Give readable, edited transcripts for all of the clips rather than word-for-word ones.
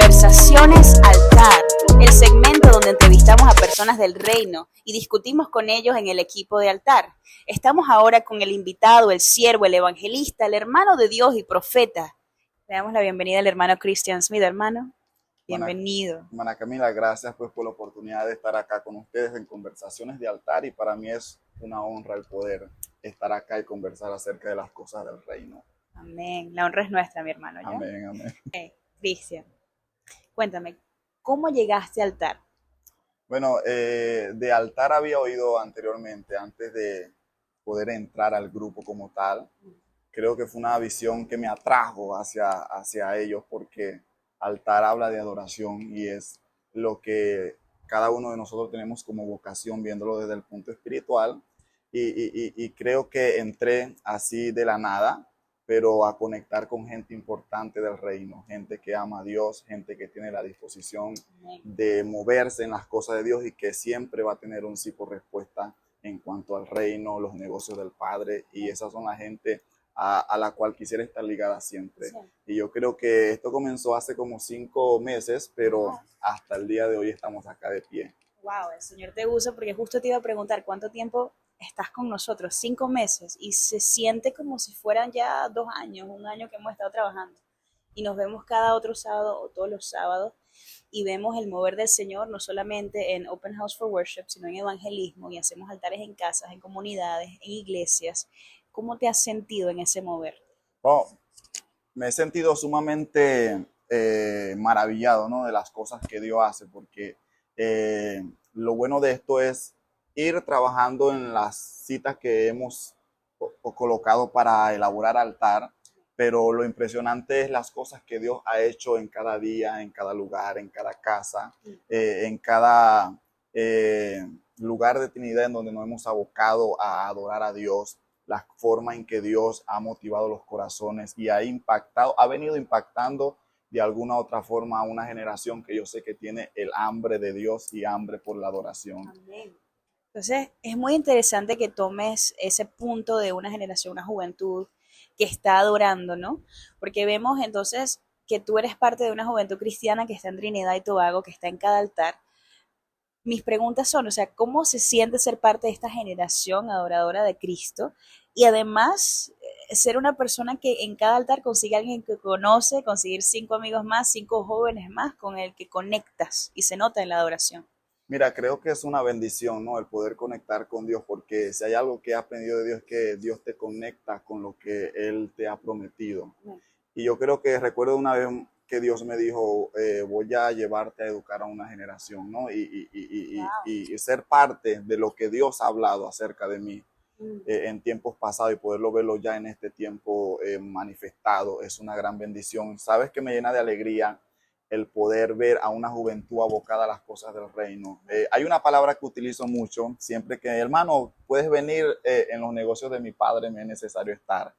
Conversaciones Altar, el segmento donde entrevistamos a personas del reino y discutimos con ellos en el equipo de Altar. Estamos ahora con el invitado, el siervo, el evangelista, el hermano de Dios y profeta. Le damos la bienvenida al hermano Christian Smith, hermano. Bienvenido. Hermana Camila, gracias pues por la oportunidad de estar acá con ustedes en Conversaciones de Altar, y para mí es una honra el poder estar acá y conversar acerca de las cosas del reino. Amén. La honra es nuestra, mi hermano, ¿ya? Amén, amén. Cristian, cuéntame, ¿cómo llegaste a Altar? Bueno, de Altar había oído anteriormente, antes de poder entrar al grupo como tal. Creo que fue una visión que me atrajo hacia ellos, porque Altar habla de adoración y es lo que cada uno de nosotros tenemos como vocación, viéndolo desde el punto espiritual. Y creo que entré así de la nada, pero a conectar con gente importante del reino, gente que ama a Dios, gente que tiene la disposición de moverse en las cosas de Dios y que siempre va a tener un sí por respuesta en cuanto al reino, los negocios del Padre, y esas son la gente a la cual quisiera estar ligada siempre. Sí. Y yo creo que esto comenzó hace como 5 meses, pero hasta el día de hoy estamos acá de pie. Wow, el Señor te usa, porque justo te iba a preguntar cuánto tiempo estás con nosotros. 5 meses, y se siente como si fueran ya 2 años, 1 año que hemos estado trabajando. Y nos vemos cada otro sábado o todos los sábados y vemos el mover del Señor, no solamente en Open House for Worship, sino en evangelismo, y hacemos altares en casas, en comunidades, en iglesias. ¿Cómo te has sentido en ese mover? Oh, me he sentido sumamente maravillado, ¿no?, de las cosas que Dios hace, porque lo bueno de esto es ir trabajando en las citas que hemos colocado para elaborar altar, pero lo impresionante es las cosas que Dios ha hecho en cada día, en cada lugar, en cada casa, en cada lugar de Trinidad en donde nos hemos abocado a adorar a Dios, la forma en que Dios ha motivado los corazones y ha venido impactando de alguna u otra forma a una generación que yo sé que tiene el hambre de Dios y hambre por la adoración. Amén. Entonces, es muy interesante que tomes ese punto de una generación, una juventud que está adorando, ¿no? Porque vemos entonces que tú eres parte de una juventud cristiana que está en Trinidad y Tobago, que está en cada altar. Mis preguntas son, o sea, ¿cómo se siente ser parte de esta generación adoradora de Cristo? Y además, ser una persona que en cada altar consigue a alguien que conoce, conseguir 5 amigos más, 5 jóvenes más con el que conectas y se nota en la adoración. Mira, creo que es una bendición, ¿no?, el poder conectar con Dios, porque si hay algo que he aprendido de Dios es que Dios te conecta con lo que Él te ha prometido. Y yo creo que recuerdo una vez que Dios me dijo, voy a llevarte a educar a una generación, ¿no? Y ser parte de lo que Dios ha hablado acerca de mí en tiempos pasados, y poderlo verlo ya en este tiempo manifestado es una gran bendición. Sabes que me llena de alegría el poder ver a una juventud abocada a las cosas del reino. Hay una palabra que utilizo mucho, siempre que, hermano, puedes venir en los negocios de mi padre, me es necesario estar.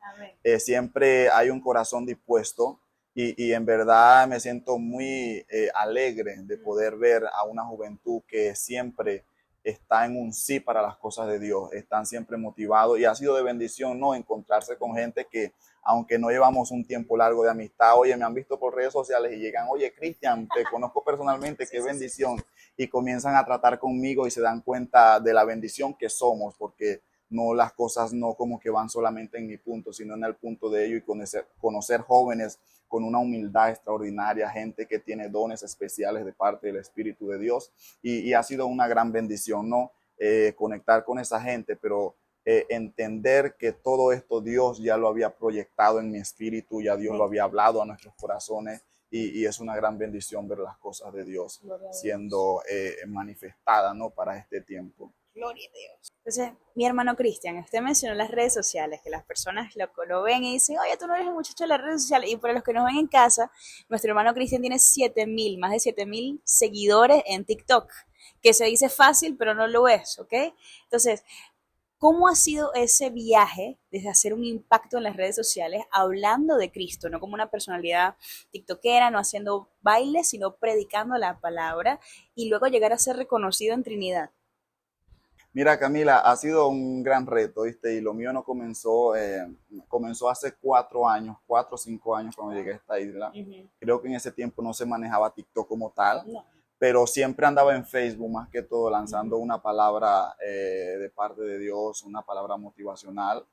Siempre hay un corazón dispuesto, y en verdad me siento muy alegre de poder ver a una juventud que siempre está en un sí para las cosas de Dios, están siempre motivados, y ha sido de bendición, ¿no?, encontrarse con gente que, aunque no llevamos un tiempo largo de amistad, oye, me han visto por redes sociales y llegan, oye, Cristian, te conozco personalmente, qué bendición, y comienzan a tratar conmigo y se dan cuenta de la bendición que somos, porque no, las cosas no como que van solamente en mi punto, sino en el punto de ellos, y conocer jóvenes con una humildad extraordinaria, gente que tiene dones especiales de parte del Espíritu de Dios, y ha sido una gran bendición, ¿no?, conectar con esa gente, pero entender que todo esto Dios ya lo había proyectado en mi espíritu, ya Dios lo había hablado a nuestros corazones, y es una gran bendición ver las cosas de Dios siendo manifestadas, ¿no?, para este tiempo. Gloria a Dios. Entonces, mi hermano Cristian, usted mencionó las redes sociales, que las personas lo ven y dicen, oye, tú no eres el muchacho de las redes sociales. Y para los que nos ven en casa, nuestro hermano Cristian tiene 7,000, más de 7,000 seguidores en TikTok, que se dice fácil, pero no lo es, ¿ok? Entonces, ¿cómo ha sido ese viaje desde hacer un impacto en las redes sociales, hablando de Cristo, no como una personalidad tiktokera, no haciendo bailes, sino predicando la palabra, y luego llegar a ser reconocido en Trinidad? Mira, Camila, ha sido un gran reto, ¿viste? Y lo mío no comenzó, comenzó hace 4 años, 4 o 5 años cuando llegué a esta isla. Ujú. Creo que en ese tiempo no se manejaba TikTok como tal, No. pero siempre andaba en Facebook más que todo lanzando Ujú. una palabra de parte de Dios, una palabra motivacional.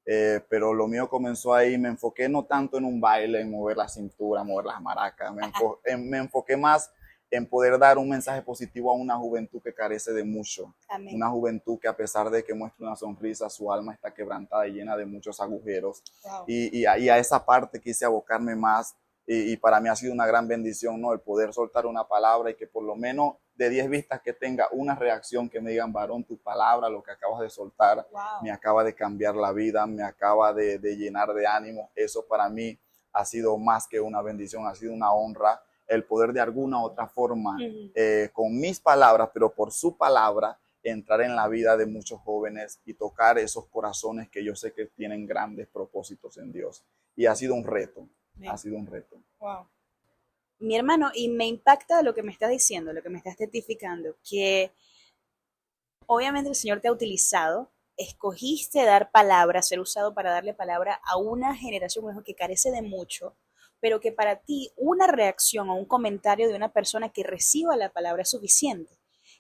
Pero lo mío comenzó ahí, me enfoqué no tanto en un baile, en mover la cintura, mover las maracas, me enfoqué más en poder dar un mensaje positivo a una juventud que carece de mucho, Amén. una juventud que a pesar de que muestra una sonrisa, su alma está quebrantada y llena de muchos agujeros. Wow. Y a esa parte quise abocarme más y para mí ha sido una gran bendición, ¿no? El poder soltar una palabra y que por lo menos de 10 vistas que tenga una reacción que me digan, varón, tu palabra, lo que acabas de soltar, Wow. me acaba de cambiar la vida, me acaba de llenar de ánimo. Eso para mí ha sido más que una bendición, ha sido una honra el poder de alguna u otra forma, Ujú. con mis palabras, pero por su palabra, entrar en la vida de muchos jóvenes y tocar esos corazones que yo sé que tienen grandes propósitos en Dios. Y ha sido un reto, ha Amén. sido un reto. Wow. Mi hermano, y me impacta lo que me estás diciendo, lo que me estás testificando, que obviamente el Señor te ha utilizado, escogiste dar palabra, ser usado para darle palabra a una generación mejor que carece de mucho, pero que para ti una reacción o un comentario de una persona que reciba la palabra es suficiente,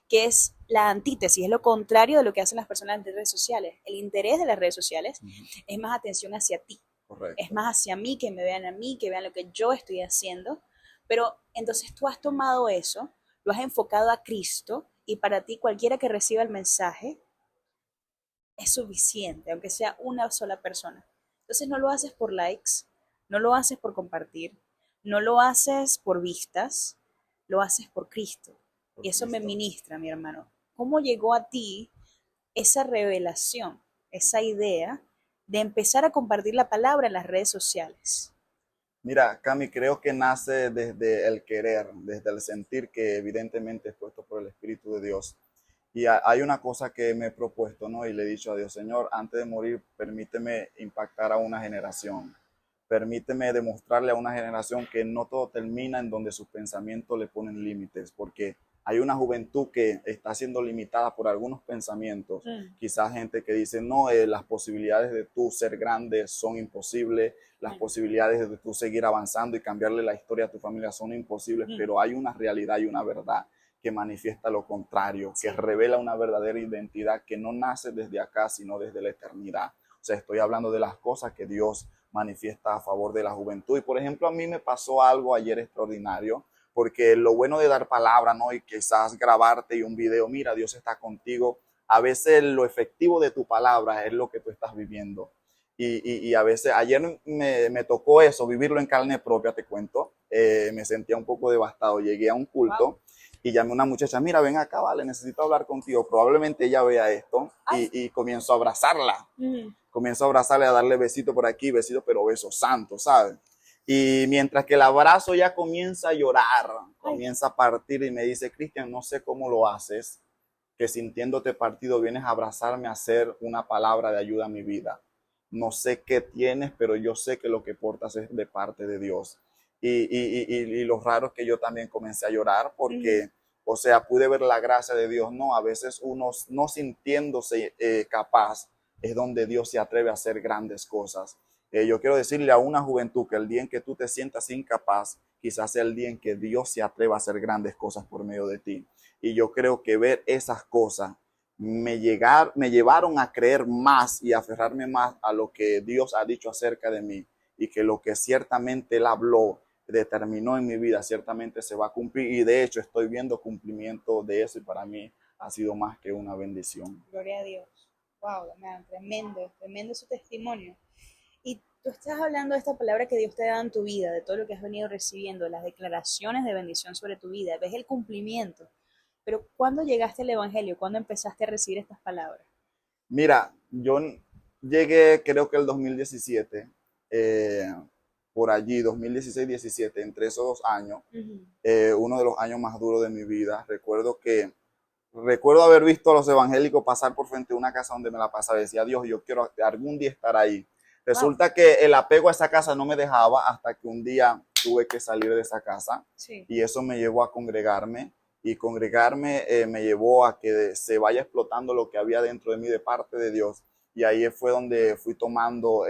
que es la antítesis, es lo contrario de lo que hacen las personas en redes sociales. El interés de las redes sociales es más atención hacia ti, es Correcto. más hacia mí, que me vean a mí, que vean lo que yo estoy haciendo, pero entonces tú has tomado eso, lo has enfocado a Cristo y para ti cualquiera que reciba el mensaje es suficiente, aunque sea una sola persona. Entonces no lo haces por likes, no lo haces por compartir, no lo haces por vistas, lo haces por Cristo. Por Y eso me Cristo. ministra, mi hermano. ¿Cómo llegó a ti esa revelación, esa idea de empezar a compartir la palabra en las redes sociales? Mira, Cami, creo que nace desde el querer, desde el sentir que evidentemente es puesto por el Espíritu de Dios. Y hay una cosa que me he propuesto, ¿no? Y le he dicho a Dios, Señor, antes de morir, permíteme impactar a una generación. Permíteme demostrarle a una generación que no todo termina en donde sus pensamientos le ponen límites, porque hay una juventud que está siendo limitada por algunos pensamientos. Mm. Quizás gente que dice, no, las posibilidades de tú ser grande son imposibles, las Mm. posibilidades de tú seguir avanzando y cambiarle la historia a tu familia son imposibles, Mm. pero hay una realidad y una verdad que manifiesta lo contrario, que Sí. revela una verdadera identidad que no nace desde acá, sino desde la eternidad. O sea, estoy hablando de las cosas que Dios manifiesta a favor de la juventud. Y por ejemplo, a mí me pasó algo ayer extraordinario, porque lo bueno de dar palabra, ¿no? Y quizás grabarte y un video, mira, Dios está contigo. A veces lo efectivo de tu palabra es lo que tú estás viviendo. Y a veces, ayer me tocó eso, vivirlo en carne propia, te cuento. Me sentía un poco devastado. Llegué a un Wow. culto y llamé a una muchacha, mira, ven acá, vale, necesito hablar contigo. Probablemente ella vea esto Ay. y comienzo a abrazarla. Mm. Comienzo a abrazarle, a darle besitos por aquí, besitos, pero besos santos, ¿sabes? Y mientras que el abrazo ya comienza a llorar, Ay. comienza a partir y me dice, Cristian, no sé cómo lo haces, que sintiéndote partido vienes a abrazarme a hacer una palabra de ayuda a mi vida. No sé qué tienes, pero yo sé que lo que portas es de parte de Dios. Y lo raro es que yo también comencé a llorar Mm. porque, o sea, pude ver la gracia de Dios. No, a veces uno no sintiéndose capaz es donde Dios se atreve a hacer grandes cosas. Yo quiero decirle a una juventud que el día en que tú te sientas incapaz, quizás sea el día en que Dios se atreva a hacer grandes cosas por medio de ti. Y yo creo que ver esas cosas me llevaron a creer más y aferrarme más a lo que Dios ha dicho acerca de mí y que lo que ciertamente Él habló, determinó en mi vida, ciertamente se va a cumplir y de hecho estoy viendo cumplimiento de eso y para mí ha sido más que una bendición. Gloria a Dios. Wow, man, tremendo, tremendo su testimonio. Y tú estás hablando de esta palabra que Dios te ha dado en tu vida, de todo lo que has venido recibiendo, las declaraciones de bendición sobre tu vida, ves el cumplimiento. Pero ¿cuándo llegaste al Evangelio? ¿Cuándo empezaste a recibir estas palabras? Mira, yo llegué creo que el 2017, por allí, 2016-17, entre esos 2 años, Ujú. uno de los años más duros de mi vida. Recuerdo haber visto a los evangélicos pasar por frente a una casa donde me la pasaba. Decía, Dios, yo quiero algún día estar ahí. Wow. Resulta que el apego a esa casa no me dejaba hasta que un día tuve que salir de esa casa Sí. y eso me llevó a congregarme y congregarme me llevó a que se vaya explotando lo que había dentro de mí de parte de Dios. Y ahí fue donde fui tomando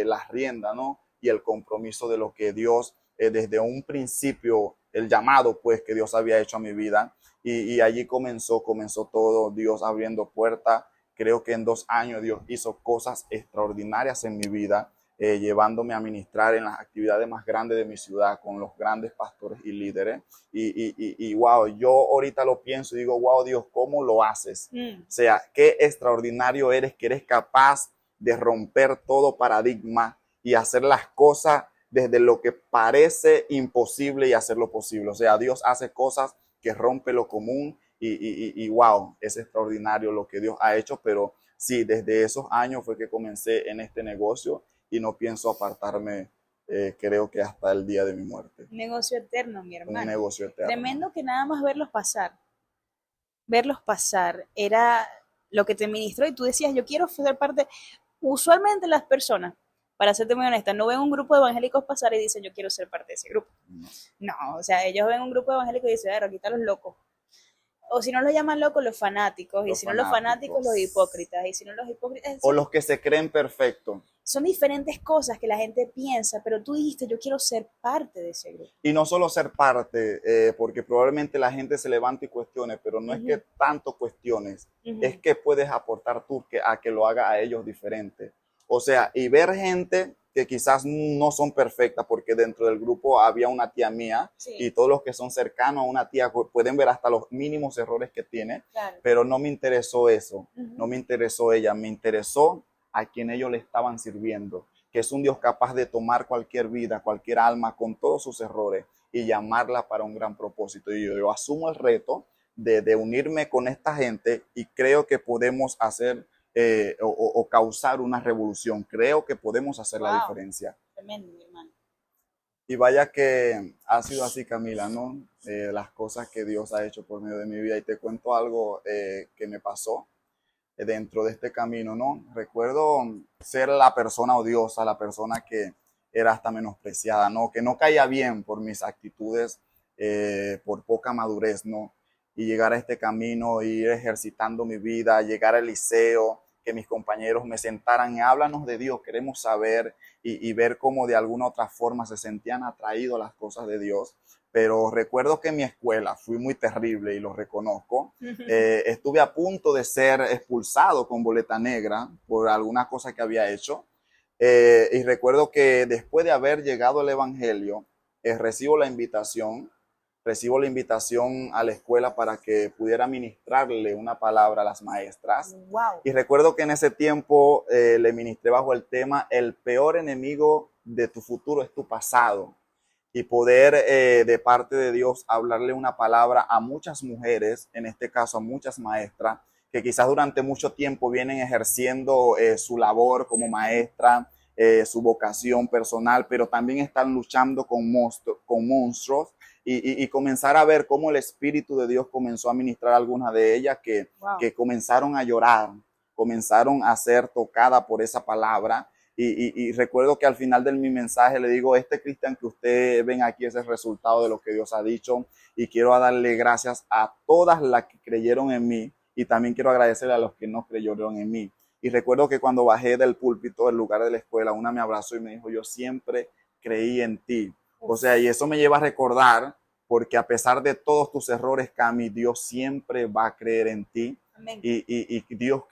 las riendas, ¿no? Y el compromiso de lo que Dios, desde un principio, el llamado pues que Dios había hecho a mi vida. Y allí comenzó todo, Dios abriendo puertas. Creo que en 2 años Dios hizo cosas extraordinarias en mi vida, llevándome a ministrar en las actividades más grandes de mi ciudad con los grandes pastores y líderes. Y wow, yo ahorita lo pienso y digo, wow, Dios, ¿cómo lo haces? O sea, qué extraordinario eres, que eres capaz de romper todo paradigma y hacer las cosas desde lo que parece imposible y hacerlo posible. O sea, Dios hace cosas que rompe lo común y wow, es extraordinario lo que Dios ha hecho, pero sí, desde esos años fue que comencé en este negocio y no pienso apartarme, creo que hasta el día de mi muerte. Un negocio eterno, mi hermano. Un negocio eterno. Tremendo que nada más verlos pasar, era lo que te ministró y tú decías, yo quiero ser parte. Usualmente las personas, para serte muy honesta, no ven un grupo de evangélicos pasar y dicen, yo quiero ser parte de ese grupo. No, o sea, ellos ven un grupo de evangélicos y dicen, aquí están los locos. O si no los llaman locos, los fanáticos, y si no los fanáticos, los hipócritas, y si no los hipócritas... O los que se creen perfectos. Son diferentes cosas que la gente piensa, pero tú dijiste, yo quiero ser parte de ese grupo. Y no solo ser parte, porque probablemente la gente se levante y cuestione, pero no es que tanto cuestiones, es que puedes aportar tú a que lo haga a ellos diferente. O sea, y ver gente que quizás no son perfectas, porque dentro del grupo había una tía mía, y todos los que son cercanos a una tía pueden ver hasta los mínimos errores que tiene, pero no me interesó eso, no me interesó ella, me interesó a quien ellos le estaban sirviendo, que es un Dios capaz de tomar cualquier vida, cualquier alma con todos sus errores y llamarla para un gran propósito. Y yo asumo el reto de unirme con esta gente y creo que podemos hacer o causar una revolución. Creo que podemos hacer la diferencia. Tremendo, mi hermano. Y vaya que ha sido así, Camila, ¿no? Las cosas que Dios ha hecho por medio de mi vida. Y te cuento algo que me pasó dentro de este camino, ¿no? Recuerdo ser la persona odiosa, la persona que era hasta menospreciada, ¿no? Que no caía bien por mis actitudes, por poca madurez, ¿no? Y llegar a este camino, ir ejercitando mi vida, llegar al liceo, que mis compañeros me sentaran y háblanos de Dios, queremos saber y ver cómo de alguna otra forma se sentían atraídos a las cosas de Dios. Pero recuerdo que en mi escuela fui muy terrible y lo reconozco. Estuve a punto de ser expulsado con boleta negra por alguna cosa que había hecho. Y recuerdo que después de haber llegado al Evangelio, recibo la invitación a la escuela para que pudiera ministrarle una palabra a las maestras. Wow. Y recuerdo que en ese tiempo le ministré bajo el tema, el peor enemigo de tu futuro es tu pasado. Y poder de parte de Dios hablarle una palabra a muchas mujeres, en este caso a muchas maestras, que quizás durante mucho tiempo vienen ejerciendo su labor como maestra, su vocación personal, pero también están luchando con monstruos y comenzar a ver cómo el Espíritu de Dios comenzó a ministrar a algunas de ellas que comenzaron a llorar, comenzaron a ser tocadas por esa palabra. Y recuerdo que al final de mi mensaje le digo, este Cristian que ustedes ven aquí es el resultado de lo que Dios ha dicho, y quiero darle gracias a todas las que creyeron en mí, y también quiero agradecerle a los que no creyeron en mí. Y recuerdo que cuando bajé del púlpito del lugar de la escuela, una me abrazó y me dijo, yo siempre creí en ti. O sea, y eso me lleva a recordar, porque a pesar de todos tus errores, Cami, Dios siempre va a creer en ti. Amén. Y Dios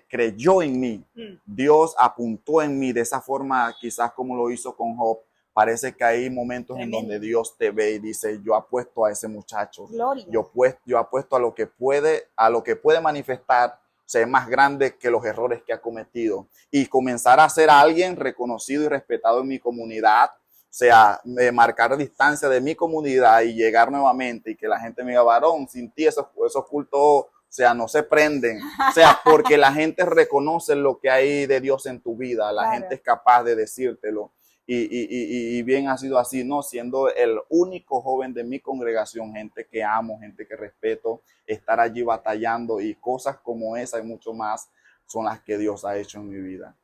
creyó en mí. Dios apuntó en mí de esa forma, quizás como lo hizo con Job. Parece que hay momentos en donde Dios te ve y dice, yo apuesto a ese muchacho. Gloria. Yo apuesto a lo que puede manifestar, ser más grande que los errores que ha cometido. Y comenzar a ser alguien reconocido y respetado en mi comunidad. O sea, marcar distancia de mi comunidad y llegar nuevamente y que la gente me diga, varón, sin ti esos cultos, o sea, no se prenden. O sea, porque la gente reconoce lo que hay de Dios en tu vida. La gente es capaz de decírtelo. Y bien ha sido así, ¿no? Siendo el único joven de mi congregación, gente que amo, gente que respeto, estar allí batallando y cosas como esa y mucho más son las que Dios ha hecho en mi vida.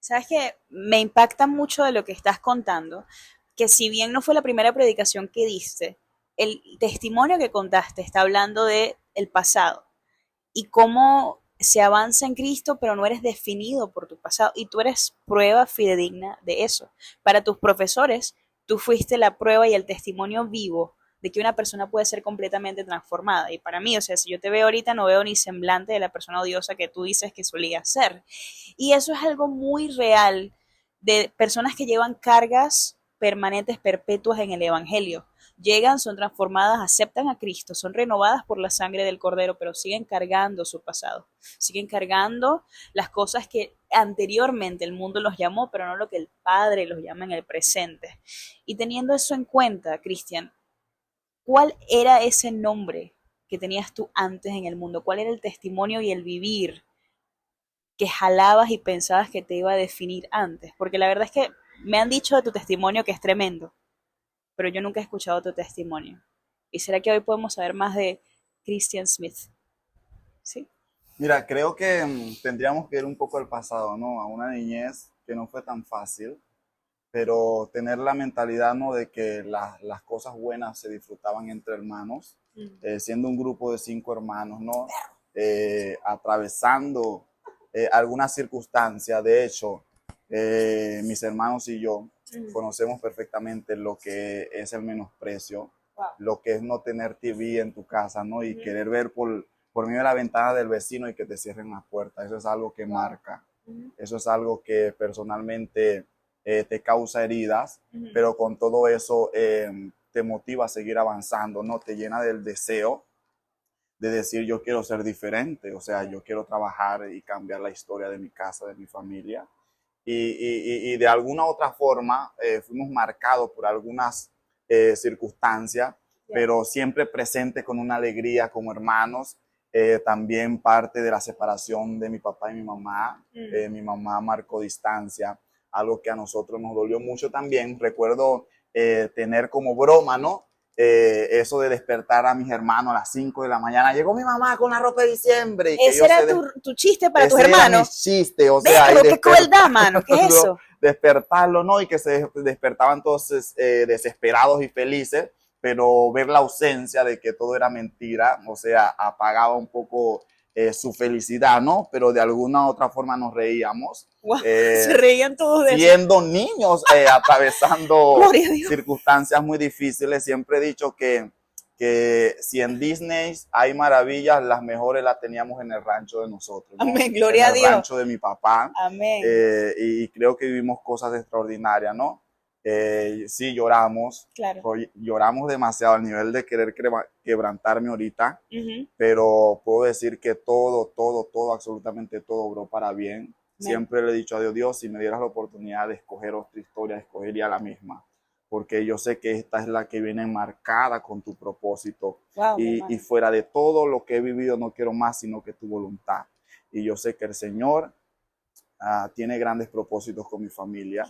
Sabes que me impacta mucho de lo que estás contando, que si bien no fue la primera predicación que diste, el testimonio que contaste está hablando de el pasado y cómo se avanza en Cristo, pero no eres definido por tu pasado y tú eres prueba fidedigna de eso. Para tus profesores, tú fuiste la prueba y el testimonio vivo de que una persona puede ser completamente transformada. Y para mí, o sea, si yo te veo ahorita, no veo ni semblante de la persona odiosa que tú dices que solía ser. Y eso es algo muy real de personas que llevan cargas permanentes, perpetuas en el Evangelio. Llegan, son transformadas, aceptan a Cristo, son renovadas por la sangre del Cordero, pero siguen cargando su pasado, siguen cargando las cosas que anteriormente el mundo los llamó, pero no lo que el Padre los llama en el presente. Y teniendo eso en cuenta, Cristian, ¿cuál era ese nombre que tenías tú antes en el mundo? ¿Cuál era el testimonio y el vivir que jalabas y pensabas que te iba a definir antes? Porque la verdad es que me han dicho de tu testimonio que es tremendo, pero yo nunca he escuchado tu testimonio. ¿Y será que hoy podemos saber más de Christian Smith? ¿Sí? Mira, creo que tendríamos que ir un poco al pasado, ¿no? A una niñez que no fue tan fácil, pero tener la mentalidad, ¿no? De que las cosas buenas se disfrutaban entre hermanos, siendo un grupo de 5 hermanos, ¿no? Atravesando algunas circunstancias. De hecho, mis hermanos y yo conocemos perfectamente lo que es el menosprecio, lo que es no tener TV en tu casa, ¿no? Y querer ver por medio de la ventana del vecino y que te cierren la puerta. Eso es algo que marca. Eso es algo que personalmente te causa heridas, pero con todo eso te motiva a seguir avanzando, ¿no? Te llena del deseo de decir yo quiero ser diferente, o sea, yo quiero trabajar y cambiar la historia de mi casa, de mi familia. Y de alguna otra forma fuimos marcados por algunas circunstancias, pero siempre presente con una alegría como hermanos. También parte de la separación de mi papá y mi mamá. Mi mamá marcó distancia, algo que a nosotros nos dolió mucho también. Recuerdo tener como broma, ¿no? Eso de despertar a mis hermanos a las 5 de la mañana. Llegó mi mamá con la ropa de diciembre. Y ese era tu chiste para tus hermanos. Ese era mi chiste, o sea. Pero qué crueldad, mano, ¿qué es eso? Despertarlo, ¿no? Y que se despertaban todos desesperados y felices, pero ver la ausencia de que todo era mentira, o sea, apagaba un poco su felicidad, ¿no? Pero de alguna u otra forma nos reíamos. Wow, se reían todos de siendo eso. Niños, atravesando circunstancias muy difíciles. Siempre he dicho que si en Disney hay maravillas, las mejores las teníamos en el rancho de nosotros, ¿no? Amén, gloria a Dios. En el rancho de mi papá. Amén. Y creo que vivimos cosas extraordinarias, ¿no? Sí, lloramos. Claro. Lloramos demasiado al nivel de querer quebrantarme ahorita, pero puedo decir que todo, absolutamente todo obró para bien. Siempre le he dicho a Dios, si me dieras la oportunidad de escoger otra historia, escogería la misma, porque yo sé que esta es la que viene marcada con tu propósito. Wow, y fuera de todo lo que he vivido, no quiero más sino que tu voluntad. Y yo sé que el Señor tiene grandes propósitos con mi familia,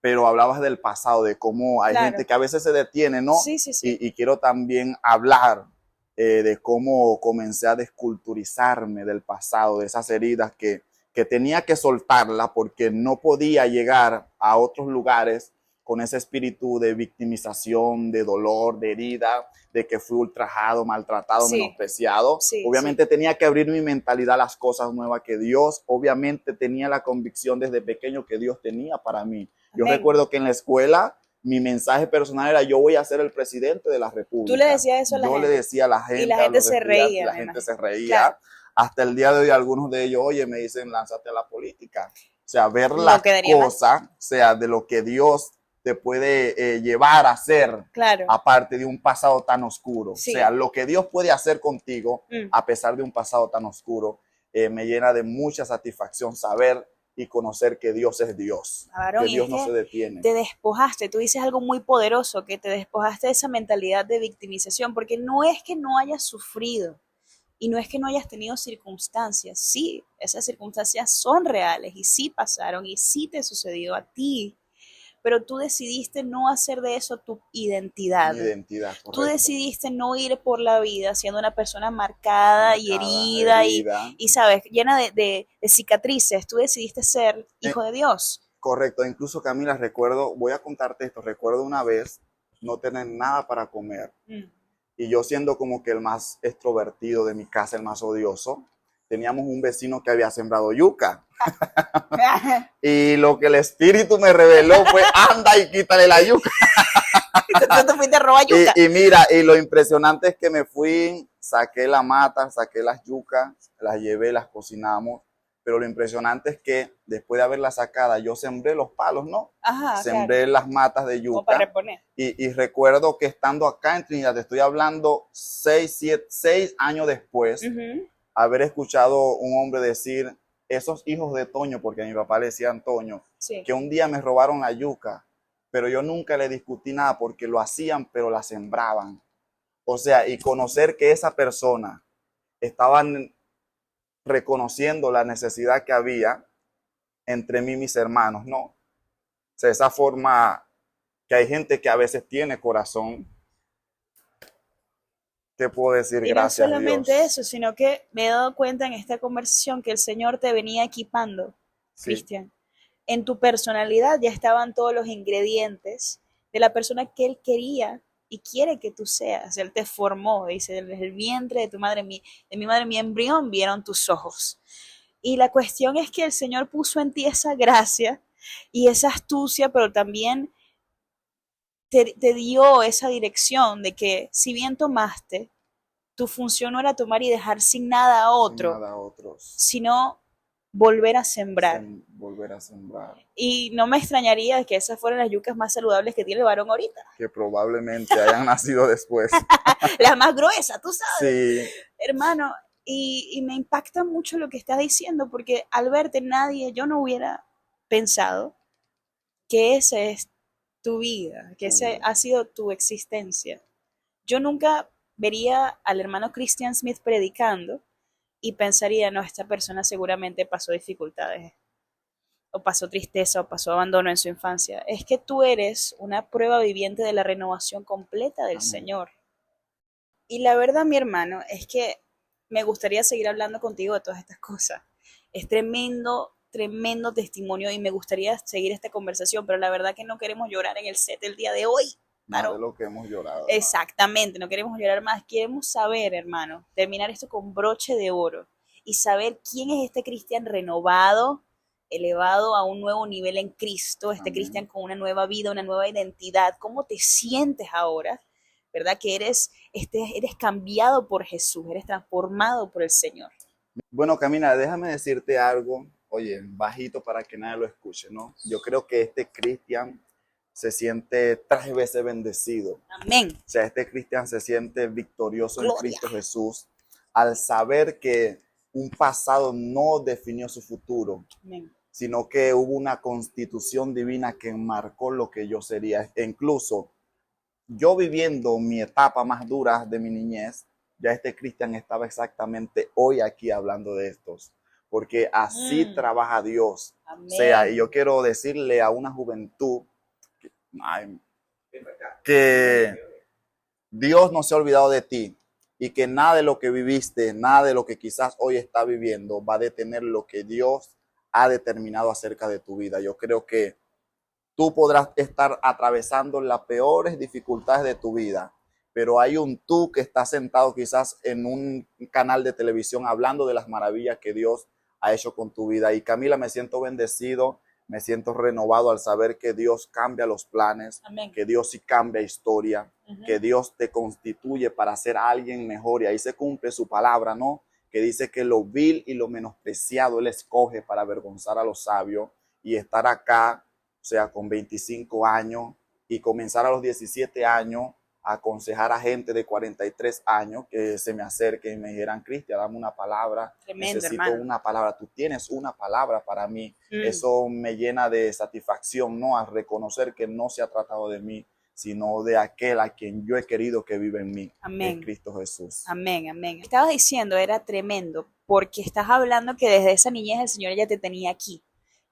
pero hablabas del pasado, de cómo hay gente que a veces se detiene, ¿no? Sí. Y quiero también hablar de cómo comencé a desculturizarme del pasado, de esas heridas que tenía que soltarla porque no podía llegar a otros lugares con ese espíritu de victimización, de dolor, de herida, de que fui ultrajado, maltratado, menospreciado. Obviamente tenía que abrir mi mentalidad a las cosas nuevas que Dios, obviamente tenía la convicción desde pequeño que Dios tenía para mí. Yo recuerdo que en la escuela mi mensaje personal era: yo voy a ser el presidente de la República. ¿Tú le decías eso a la gente? Yo le decía a la gente. Y la gente se reía. La gente se reía. Claro. Hasta el día de hoy algunos de ellos, oye, me dicen, lánzate a la política. O sea, ver la cosa, o sea, de lo que Dios te puede llevar a hacer, aparte de un pasado tan oscuro. Sí. O sea, lo que Dios puede hacer contigo, a pesar de un pasado tan oscuro, me llena de mucha satisfacción saber y conocer que Dios es Dios, que Dios no se detiene. Te despojaste, tú dices algo muy poderoso, que te despojaste de esa mentalidad de victimización, porque no es que no hayas sufrido y no es que no hayas tenido circunstancias, sí, esas circunstancias son reales y sí pasaron y sí te sucedió a ti, pero tú decidiste no hacer de eso tu identidad. Correcto. Tú decidiste no ir por la vida siendo una persona marcada y herida. Y sabes, llena de cicatrices. Tú decidiste ser hijo de Dios. Correcto. Incluso, Camila, recuerdo, voy a contarte esto, recuerdo una vez no tener nada para comer. Y yo siendo como que el más extrovertido de mi casa, el más odioso, teníamos un vecino que había sembrado yuca. Y lo que el espíritu me reveló fue, anda y quítale la yuca. Entonces tú fuiste a robar yuca. Y mira, y lo impresionante es que me fui, saqué la mata, saqué las yucas, las llevé, las cocinamos. Pero lo impresionante es que después de haberla sacada, yo sembré los palos, ¿no? Ajá, sembré claro. las matas de Como para yuca. reponer. Y recuerdo que estando acá en Trinidad, te estoy hablando 6 años después, haber escuchado un hombre decir, esos hijos de Toño, porque a mi papá le decían Toño, Sí. que un día me robaron la yuca, pero yo nunca le discutí nada porque lo hacían, pero la sembraban. O sea, y conocer que esa persona estaban reconociendo la necesidad que había entre mí y mis hermanos, ¿no? O sea, esa forma que hay gente que a veces tiene corazón. ¿Qué puedo decir? Y no Gracias, solamente Dios. eso, sino que me he dado cuenta en esta conversación que el Señor te venía equipando, Sí, Cristian. En tu personalidad ya estaban todos los ingredientes de la persona que Él quería y quiere que tú seas. Él te formó, dice, desde el vientre de tu madre, de mi madre, mi embrión, vieron tus ojos. Y la cuestión es que el Señor puso en ti esa gracia y esa astucia, pero también te dio esa dirección de que si bien tomaste, tu función no era tomar y dejar sin nada a sin otro, nada a otros. sino volver a sembrar. Volver a sembrar. Y no me extrañaría que esas fueran las yucas más saludables que tiene el varón ahorita. Que probablemente hayan nacido después. Las más gruesas, tú sabes. Sí. Hermano, y me impacta mucho lo que estás diciendo, porque al verte nadie, yo no hubiera pensado que esa es tu vida, que esa ha sido tu existencia. Yo nunca vería al hermano Christian Smith predicando y pensaría, no, esta persona seguramente pasó dificultades, o pasó tristeza, o pasó abandono en su infancia. Es que tú eres una prueba viviente de la renovación completa del Amén. Señor. Y la verdad, mi hermano, es que me gustaría seguir hablando contigo de todas estas cosas. Es tremendo, tremendo testimonio y me gustaría seguir esta conversación, pero la verdad que no queremos llorar en el set del día de hoy. Más Claro. de lo que hemos llorado. Exactamente, no queremos llorar más, queremos saber, hermano, terminar esto con broche de oro y saber quién es este Cristian renovado, elevado a un nuevo nivel en Cristo, este Cristian con una nueva vida, una nueva identidad. ¿Cómo te sientes ahora? ¿Verdad? Que eres cambiado por Jesús, eres transformado por el Señor. Bueno, Camila, déjame decirte algo, oye, bajito para que nadie lo escuche, ¿no? Yo creo que este Cristian se siente 3 veces bendecido. Amén. O sea, este Cristian se siente victorioso Gloria. en Cristo Jesús al saber que un pasado no definió su futuro. Amén. Sino que hubo una constitución divina que marcó lo que yo sería. E incluso yo viviendo mi etapa más dura de mi niñez, ya este Cristian estaba exactamente hoy aquí hablando de estos, porque así trabaja Dios. Amén. O sea, y yo quiero decirle a una juventud que Dios no se ha olvidado de ti y que nada de lo que viviste, nada de lo que quizás hoy está viviendo va a detener lo que Dios ha determinado acerca de tu vida. Yo creo que tú podrás estar atravesando las peores dificultades de tu vida, pero hay un tú que está sentado quizás en un canal de televisión hablando de las maravillas que Dios ha hecho con tu vida. Y Camila, me siento bendecido, me siento renovado al saber que Dios cambia los planes. Amén. Que Dios sí cambia historia, que Dios te constituye para ser alguien mejor y ahí se cumple su palabra, ¿no? Que dice que lo vil y lo menospreciado Él escoge para avergonzar a los sabios y estar acá. O sea, con 25 años y comenzar a los 17 años a aconsejar a gente de 43 años que se me acerquen y me dijeran, Cristian, dame una palabra. Tremendo, necesito hermano. Una palabra. Tú tienes una palabra para mí. Eso me llena de satisfacción, ¿no? A reconocer que no se ha tratado de mí, sino de aquel a quien yo he querido que vive en mí. Amén. Es Cristo Jesús. Amén, amén. Estabas diciendo, era tremendo, porque estás hablando que desde esa niñez el Señor ya te tenía aquí.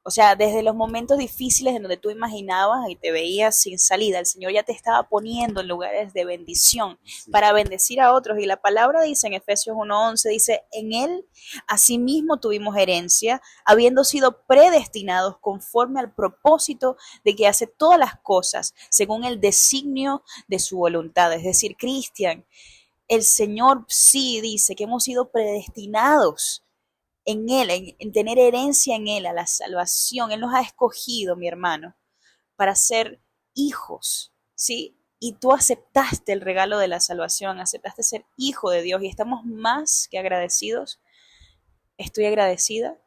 O sea, desde los momentos difíciles en donde tú imaginabas y te veías sin salida, el Señor ya te estaba poniendo en lugares de bendición para bendecir a otros. Y la palabra dice en Efesios 1:11, dice, en Él asimismo tuvimos herencia, habiendo sido predestinados conforme al propósito de que hace todas las cosas según el designio de su voluntad. Es decir, Cristian, el Señor sí dice que hemos sido predestinados en Él, en tener herencia en Él, a la salvación. Él nos ha escogido, mi hermano, para ser hijos, ¿sí? Y tú aceptaste el regalo de la salvación, aceptaste ser hijo de Dios y estamos más que agradecidos. Estoy agradecida,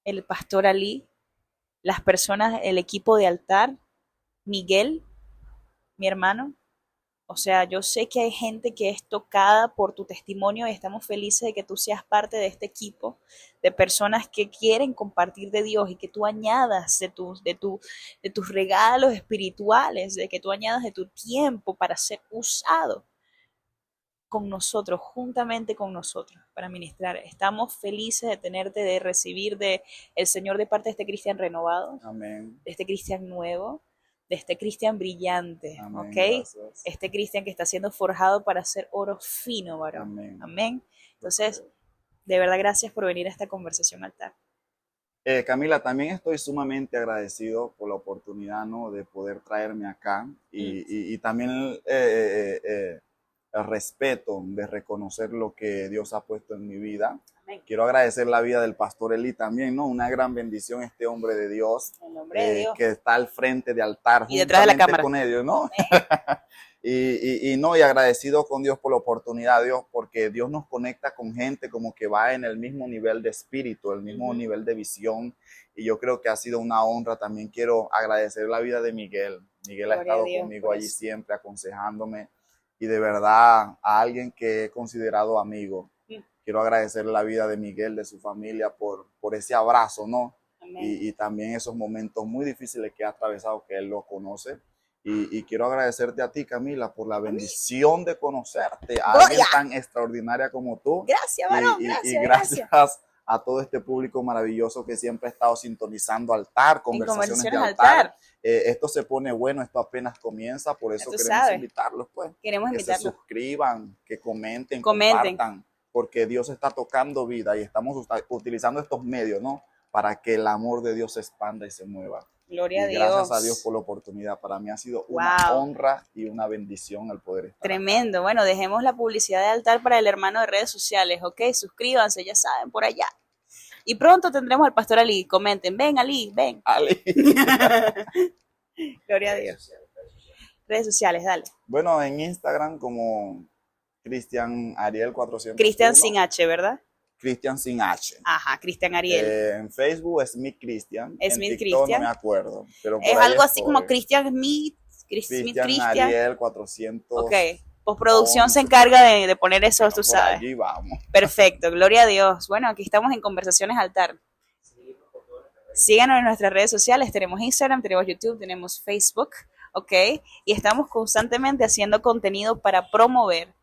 el pastor Ali, las personas, el equipo de altar, Miguel, mi hermano. O sea, yo sé que hay gente que es tocada por tu testimonio y estamos felices de que tú seas parte de este equipo de personas que quieren compartir de Dios y que tú añadas de tus regalos espirituales, de que tú añadas de tu tiempo para ser usado con nosotros, juntamente con nosotros, para ministrar. Estamos felices de tenerte, de recibir de el Señor de parte de este cristian renovado, Amén. de este cristian nuevo, de este cristian brillante, Amén, ¿ok? gracias. Este cristian que está siendo forjado para hacer oro fino, varón. Amén. Amén. Entonces, de verdad, gracias por venir a esta conversación altar. Camila, también estoy sumamente agradecido por la oportunidad, ¿no?, de poder traerme acá y también el respeto de reconocer lo que Dios ha puesto en mi vida. Amén. Quiero agradecer la vida del pastor Eli también, ¿no? Una gran bendición este hombre de Dios, que está al frente de altar y detrás de la cámara con ellos, ¿no? y agradecido con Dios por la oportunidad, Dios, porque Dios nos conecta con gente como que va en el mismo nivel de espíritu, el mismo nivel de visión, y yo creo que ha sido una honra. También quiero agradecer la vida de Miguel. Miguel ha estado conmigo allí siempre, aconsejándome, y de verdad a alguien que he considerado amigo. Quiero agradecer la vida de Miguel, de su familia, por ese abrazo, ¿no? Y también esos momentos muy difíciles que ha atravesado, que él lo conoce. Y quiero agradecerte a ti, Camila, por la bendición de conocerte, a alguien tan extraordinaria como tú. Gracias, varón, y gracias a todo este público maravilloso que siempre ha estado sintonizando Altar, conversaciones de altar. Esto se pone bueno, esto apenas comienza, por eso queremos invitarlos, pues. Queremos invitarlos. Que se suscriban, que comenten, compartan, porque Dios está tocando vida y estamos utilizando estos medios, ¿no?, para que el amor de Dios se expanda y se mueva. Gloria a Dios. Gracias a Dios por la oportunidad. Para mí ha sido una honra y una bendición el poder estar tremendo acá. Bueno, dejemos la publicidad de altar para el hermano de redes sociales, ¿ok? Suscríbanse, ya saben, por allá. Y pronto tendremos al pastor Ali. Comenten, ven Ali, ven. Ali. Gloria a Dios. Redes sociales, dale. Bueno, en Instagram como Cristian Ariel 400. Cristian sin H, ¿verdad? Cristian sin H. Ajá, Cristian Ariel. En Facebook Smith Cristian. Smith Cristian. No me acuerdo. Pero es algo así como Cristian Smith. Cristian Ariel 400. Ok. Postproducción se encarga de poner eso, tú sabes. Allí vamos. Perfecto, gloria a Dios. Bueno, aquí estamos en Conversaciones Altar. Síganos en nuestras redes sociales. Tenemos Instagram, tenemos YouTube, tenemos Facebook, ¿ok? Y estamos constantemente haciendo contenido para promover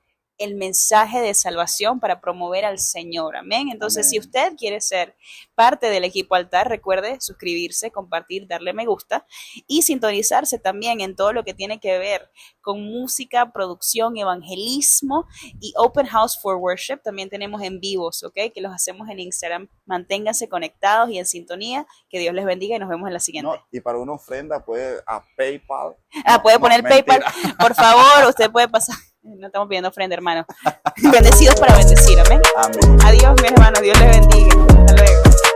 el mensaje de salvación, para promover al Señor, amén. Entonces, amén. Si usted quiere ser parte del equipo Altar, recuerde suscribirse, compartir, darle me gusta y sintonizarse también en todo lo que tiene que ver con música, producción, evangelismo y Open House for Worship. También tenemos en vivos, ¿ok? Que los hacemos en Instagram. Manténganse conectados y en sintonía. Que Dios les bendiga y nos vemos en la siguiente. No, y para una ofrenda puede a PayPal. Puede poner PayPal. Por favor, usted puede pasar. No estamos pidiendo ofrenda, hermano. Bendecidos para bendecir, amén. Amén. Adiós, mis hermanos. Dios les bendiga. Hasta luego.